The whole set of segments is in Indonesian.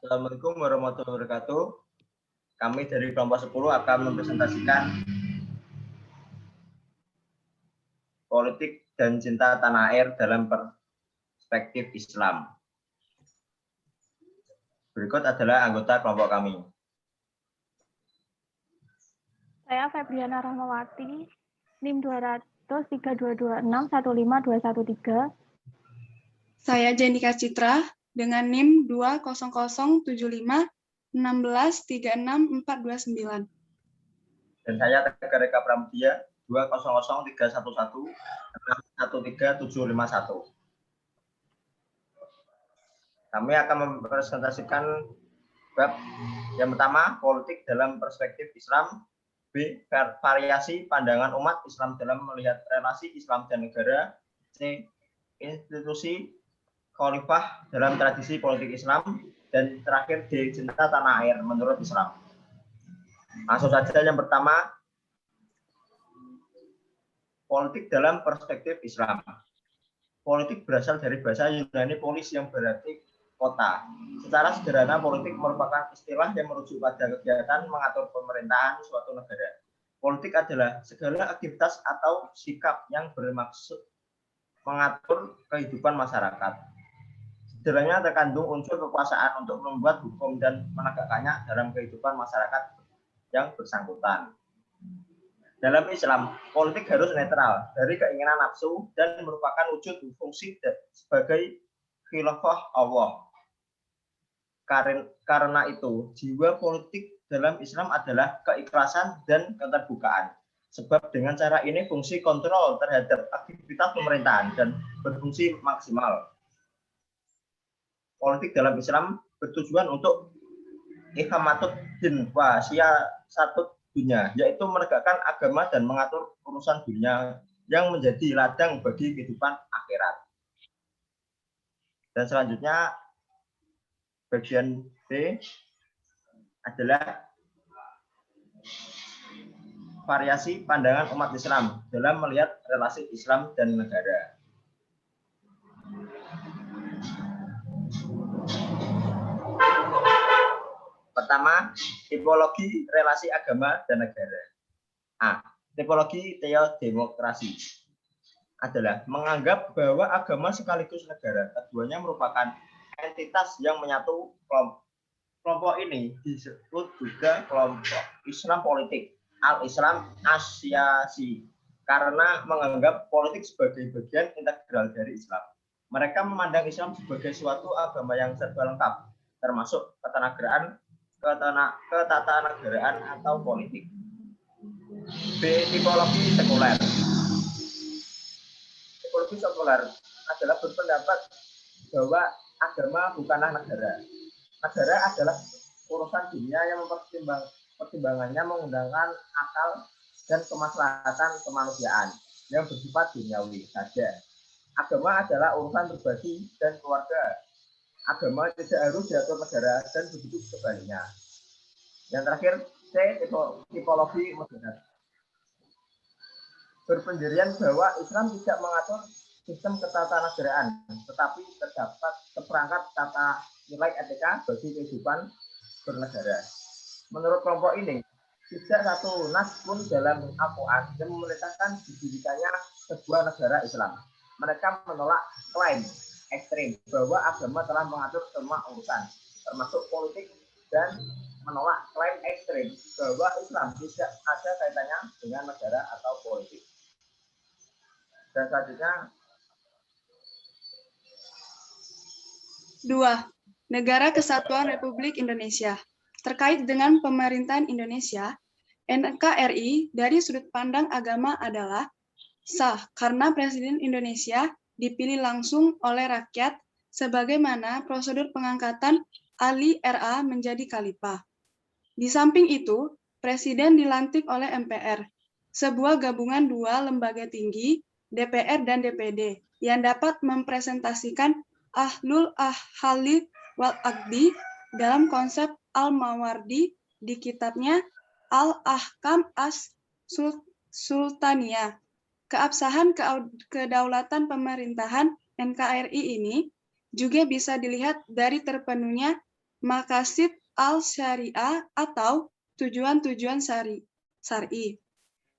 Assalamualaikum warahmatullahi wabarakatuh. Kami dari kelompok 10 akan mempresentasikan politik dan cinta tanah air dalam perspektif Islam. Berikut adalah anggota kelompok kami. Saya Febriana Rahmawati, NIM 2003226-15213. Saya Jenika Citra dengan NIM 2007516364429. Dan saya Tegar Eka Pramudia 2003111613751. Kami akan mempresentasikan bab yang pertama, politik dalam perspektif Islam. B. Variasi pandangan umat Islam dalam melihat relasi Islam dan negara. C. Institusi khalifah dalam tradisi politik Islam. Dan terakhir D. Cinta tanah air menurut Islam. Langsung saja yang pertama, politik dalam perspektif Islam. Politik berasal dari bahasa Yunani polis yang berarti kota. Secara sederhana, politik merupakan istilah yang merujuk pada kegiatan mengatur pemerintahan suatu negara. Politik adalah segala aktivitas atau sikap yang bermaksud mengatur kehidupan masyarakat. Sederhananya terkandung unsur kekuasaan untuk membuat hukum dan menegakkannya dalam kehidupan masyarakat yang bersangkutan. Dalam Islam, politik harus netral dari keinginan nafsu dan merupakan wujud fungsi sebagai khilafah Allah. Karena itu, jiwa politik dalam Islam adalah keikhlasan dan keterbukaan. Sebab dengan cara ini fungsi kontrol terhadap aktivitas pemerintahan dan berfungsi maksimal. Politik dalam Islam bertujuan untuk iqamatud din wa siyasatut dunia, yaitu menegakkan agama dan mengatur urusan dunia yang menjadi ladang bagi kehidupan akhirat. Dan selanjutnya bagian B adalah variasi pandangan umat Islam dalam melihat relasi Islam dan negara. Pertama, tipologi relasi agama dan negara. A. Tipologi teodemokrasi adalah menganggap bahwa agama sekaligus negara. Keduanya merupakan entitas yang menyatu. Kelompok ini disebut juga kelompok Islam politik, al-Islam Asyasi, karena menganggap politik sebagai bagian integral dari Islam. Mereka memandang Islam sebagai suatu agama yang serba lengkap, termasuk ketatanegaraan atau politik. B. Tipologi sekuler. Tipologi sekuler adalah berpendapat bahwa agama bukanlah negara. Negara adalah urusan dunia yang pertimbangannya menggunakan akal dan kemaslahatan kemanusiaan yang bersifat duniawi saja. Agama adalah urusan pribadi dan keluarga. Agama tidak harus diatur negara dan begitu sebaliknya. Yang terakhir, C. Tipologi modern. Berpendirian bahwa Islam tidak mengatur sistem ketatanegaraan, tetapi terdapat seperangkat tata nilai etika bagi kehidupan bernegara. Menurut kelompok ini, tidak satu nas pun dalam Al-Quran yang memerintahkan didirikannya sebuah negara Islam. Mereka menolak klaim ekstrim bahwa agama telah mengatur semua urusan, termasuk politik, dan menolak klaim ekstrim bahwa Islam tidak ada kaitannya dengan negara atau politik. Dan selanjutnya 2. Negara Kesatuan Republik Indonesia. Terkait dengan pemerintahan Indonesia, NKRI dari sudut pandang agama adalah sah karena Presiden Indonesia dipilih langsung oleh rakyat sebagaimana prosedur pengangkatan Ali RA menjadi khalifah. Di samping itu, Presiden dilantik oleh MPR, sebuah gabungan dua lembaga tinggi, DPR dan DPD, yang dapat mempresentasikan Ahlul Ahli wal Aqdi dalam konsep Al-Mawardi di kitabnya Al-Ahkam As-Sultaniyah. Keabsahan kedaulatan pemerintahan NKRI ini juga bisa dilihat dari terpenuhnya maqasid al-syariah atau tujuan-tujuan syar'i,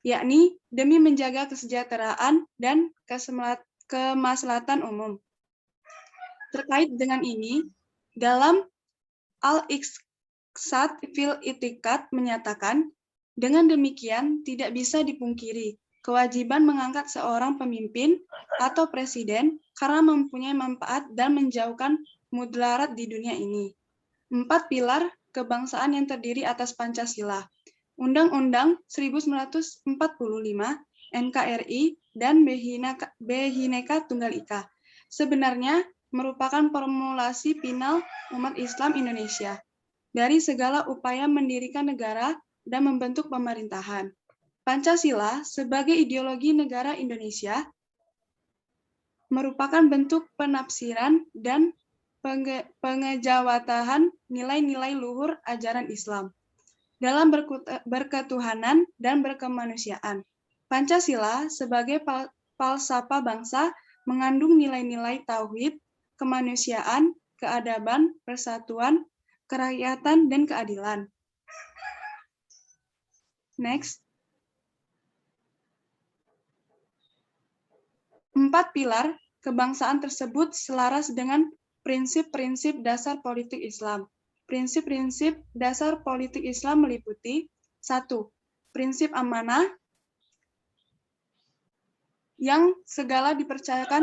yakni demi menjaga kesejahteraan dan kemaslahatan umum. Terkait dengan ini, dalam Al-Iqtisad fil I'tiqad menyatakan, dengan demikian tidak bisa dipungkiri kewajiban mengangkat seorang pemimpin atau presiden karena mempunyai manfaat dan menjauhkan mudarat di dunia ini. 4 pilar kebangsaan yang terdiri atas Pancasila, Undang-Undang 1945, NKRI, dan Bhinneka Tunggal Ika sebenarnya merupakan formulasi final umat Islam Indonesia dari segala upaya mendirikan negara dan membentuk pemerintahan. Pancasila sebagai ideologi negara Indonesia merupakan bentuk penafsiran dan pengejawatahan nilai-nilai luhur ajaran Islam dalam berketuhanan dan berkemanusiaan. Pancasila sebagai falsafah bangsa mengandung nilai-nilai tauhid, kemanusiaan, keadaban, persatuan, kerakyatan, dan keadilan. Next. 4 pilar kebangsaan tersebut selaras dengan prinsip-prinsip dasar politik Islam. Prinsip-prinsip dasar politik Islam meliputi 1. Prinsip amanah yang segala dipercayakan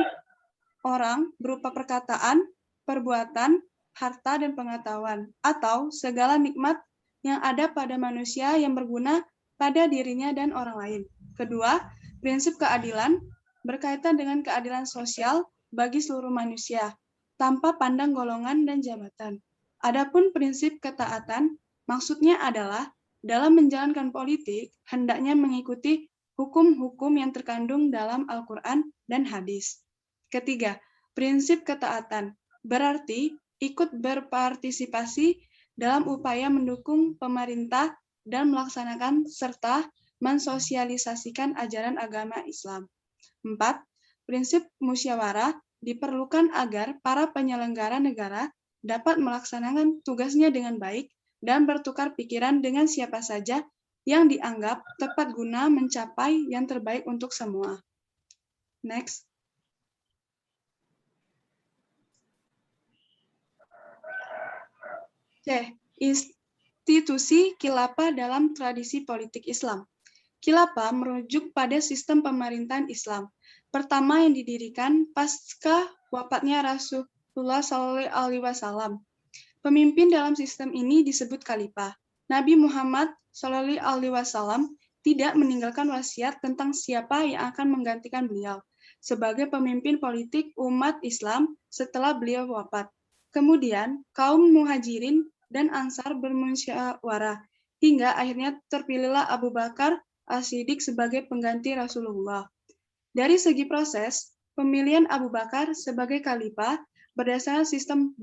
orang berupa perkataan, perbuatan, harta, dan pengetahuan, atau segala nikmat yang ada pada manusia yang berguna pada dirinya dan orang lain. Kedua, prinsip keadilan berkaitan dengan keadilan sosial bagi seluruh manusia, tanpa pandang golongan dan jabatan. Adapun prinsip ketaatan, maksudnya adalah dalam menjalankan politik, hendaknya mengikuti hukum-hukum yang terkandung dalam Al-Quran dan hadis. Ketiga, prinsip ketaatan berarti ikut berpartisipasi dalam upaya mendukung pemerintah dan melaksanakan serta mensosialisasikan ajaran agama Islam. 4. Prinsip musyawarah diperlukan agar para penyelenggara negara dapat melaksanakan tugasnya dengan baik dan bertukar pikiran dengan siapa saja yang dianggap tepat guna mencapai yang terbaik untuk semua. Next. C. Institusi khilafah dalam tradisi politik Islam. Khilafah merujuk pada sistem pemerintahan Islam pertama yang didirikan pasca wafatnya Rasulullah SAW. Pemimpin dalam sistem ini disebut khalifah. Nabi Muhammad SAW tidak meninggalkan wasiat tentang siapa yang akan menggantikan beliau sebagai pemimpin politik umat Islam setelah beliau wafat. Kemudian, kaum Muhajirin dan Ansar bermusyawarah hingga akhirnya terpilihlah Abu Bakar As-Siddiq sebagai pengganti Rasulullah. Dari segi proses, pemilihan Abu Bakar sebagai khalifah berdasarkan sistem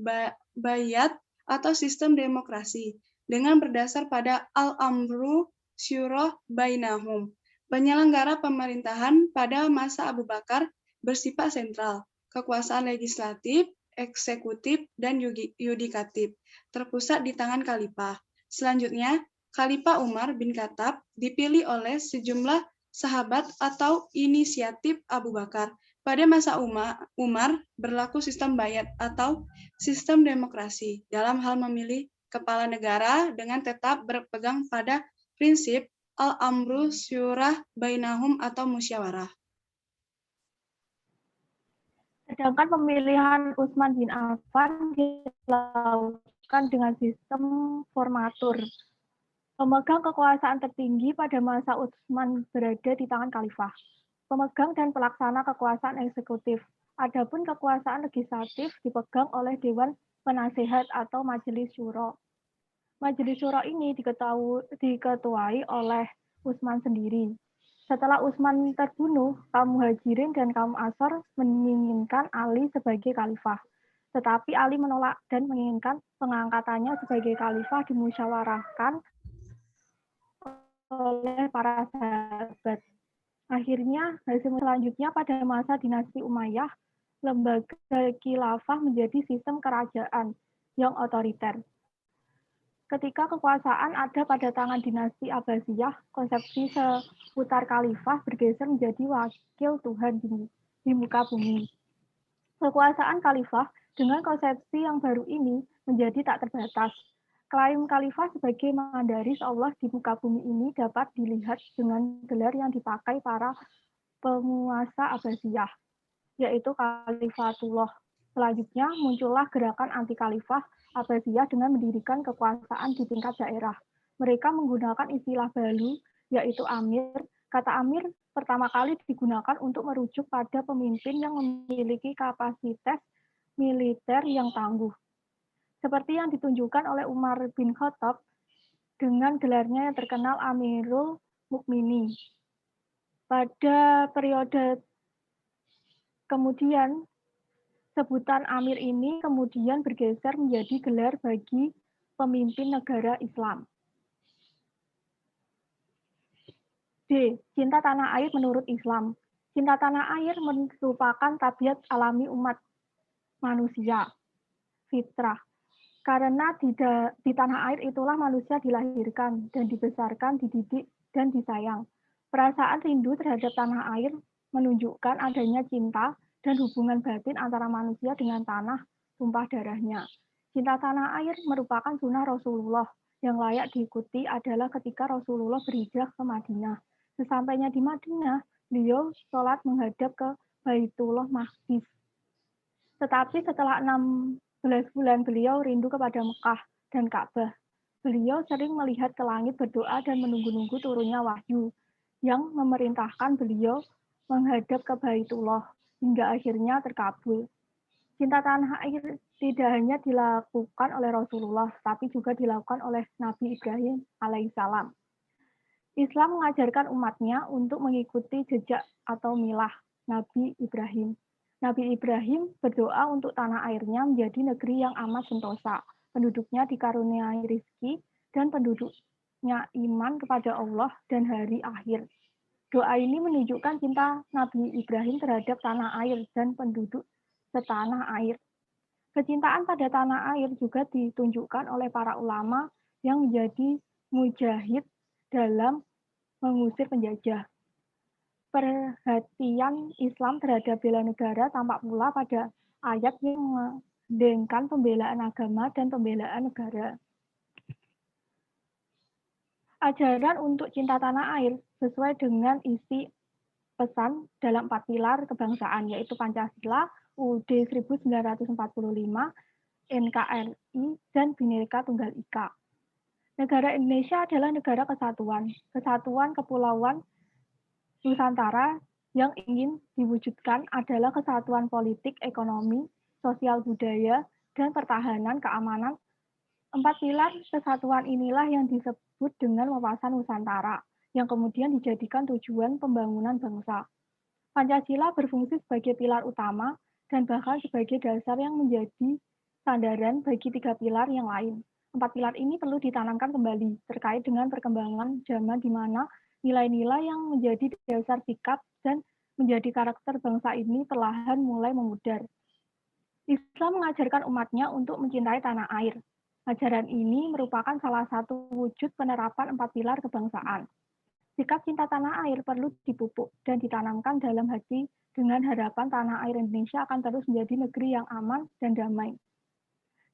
bayat atau sistem demokrasi dengan berdasar pada al-amru syura bainahum. Penyelenggara pemerintahan pada masa Abu Bakar bersifat sentral, kekuasaan legislatif, eksekutif, dan yudikatif terpusat di tangan khalifah. Selanjutnya, Khalifah Umar bin Khattab dipilih oleh sejumlah sahabat atau inisiatif Abu Bakar. Pada masa Umar berlaku sistem bayat atau sistem demokrasi dalam hal memilih kepala negara dengan tetap berpegang pada prinsip al-amru syura bainahum atau musyawarah. Sedangkan pemilihan Utsman bin Affan dilakukan dengan sistem formatur. Pemegang kekuasaan tertinggi pada masa Utsman berada di tangan khalifah, pemegang dan pelaksana kekuasaan eksekutif. Adapun kekuasaan legislatif dipegang oleh Dewan Penasehat atau Majelis Syuro. Majelis Syuro ini diketuai oleh Utsman sendiri. Setelah Utsman terbunuh, kaum Muhajirin dan kaum Ansor menginginkan Ali sebagai khalifah. Tetapi Ali menolak dan menginginkan pengangkatannya sebagai khalifah dimusyawarahkan oleh para sahabat. Akhirnya, hasil selanjutnya pada masa dinasti Umayyah, lembaga khilafah menjadi sistem kerajaan yang otoriter. Ketika kekuasaan ada pada tangan dinasti Abbasiyah, konsepsi seputar khalifah bergeser menjadi wakil Tuhan di muka bumi. Kekuasaan khalifah dengan konsepsi yang baru ini menjadi tak terbatas. Klaim khalifah sebagai mandaris Allah di muka bumi ini dapat dilihat dengan gelar yang dipakai para penguasa Abbasiyah, yaitu Khalifatullah. Selanjutnya muncullah gerakan anti-khalifah Abbasiyah dengan mendirikan kekuasaan di tingkat daerah. Mereka menggunakan istilah balu, yaitu amir. Kata amir pertama kali digunakan untuk merujuk pada pemimpin yang memiliki kapasitas militer yang tangguh. Seperti yang ditunjukkan oleh Umar bin Khattab dengan gelarnya yang terkenal Amirul Mukminin. Pada periode kemudian, sebutan amir ini kemudian bergeser menjadi gelar bagi pemimpin negara Islam. D. Cinta tanah air menurut Islam. Cinta tanah air merupakan tabiat alami umat manusia, fitrah. Karena di tanah air itulah manusia dilahirkan dan dibesarkan, dididik, dan disayang. Perasaan rindu terhadap tanah air menunjukkan adanya cinta dan hubungan batin antara manusia dengan tanah tumpah darahnya. Cinta tanah air merupakan sunnah Rasulullah. Yang layak diikuti adalah ketika Rasulullah berhijrah ke Madinah. Sesampainya di Madinah, beliau sholat menghadap ke Baitullah Maqdis. Tetapi setelah 16 bulan beliau rindu kepada Mekah dan Ka'bah. Beliau sering melihat ke langit berdoa dan menunggu-nunggu turunnya wahyu yang memerintahkan beliau menghadap ke Baitullah hingga akhirnya terkabul. Cinta tanah air tidak hanya dilakukan oleh Rasulullah, tapi juga dilakukan oleh Nabi Ibrahim alaihissalam. Islam mengajarkan umatnya untuk mengikuti jejak atau milah Nabi Ibrahim. Nabi Ibrahim berdoa untuk tanah airnya menjadi negeri yang amat sentosa, penduduknya dikaruniai rizki, dan penduduknya iman kepada Allah dan hari akhir. Doa ini menunjukkan cinta Nabi Ibrahim terhadap tanah air dan penduduk setanah air. Kecintaan pada tanah air juga ditunjukkan oleh para ulama yang menjadi mujahid dalam mengusir penjajah. Perhatian Islam terhadap bela negara tampak pula pada ayat yang menggandengkan pembelaan agama dan pembelaan negara. Ajaran untuk cinta tanah air sesuai dengan isi pesan dalam 4 pilar kebangsaan, yaitu Pancasila, UUD 1945, NKRI, dan Bhinneka Tunggal Ika. Negara Indonesia adalah negara kesatuan kepulauan Nusantara yang ingin diwujudkan adalah kesatuan politik, ekonomi, sosial budaya, dan pertahanan keamanan. 4 pilar kesatuan inilah yang disebut dengan wawasan Nusantara, yang kemudian dijadikan tujuan pembangunan bangsa. Pancasila berfungsi sebagai pilar utama dan bahkan sebagai dasar yang menjadi sandaran bagi 3 pilar yang lain. 4 pilar ini perlu ditanamkan kembali terkait dengan perkembangan zaman di mana nilai-nilai yang menjadi dasar sikap dan menjadi karakter bangsa ini perlahan mulai memudar. Islam mengajarkan umatnya untuk mencintai tanah air. Ajaran ini merupakan salah satu wujud penerapan 4 pilar kebangsaan. Sikap cinta tanah air perlu dipupuk dan ditanamkan dalam hati dengan harapan tanah air Indonesia akan terus menjadi negeri yang aman dan damai.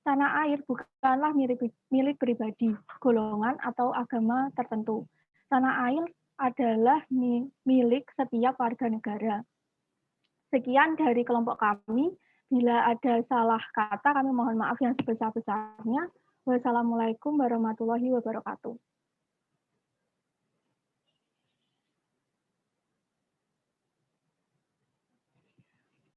Tanah air bukanlah milik pribadi, golongan, atau agama tertentu. Tanah air adalah milik setiap warga negara. Sekian dari kelompok kami. Bila ada salah kata, kami mohon maaf yang sebesar-besarnya. Wassalamualaikum warahmatullahi wabarakatuh.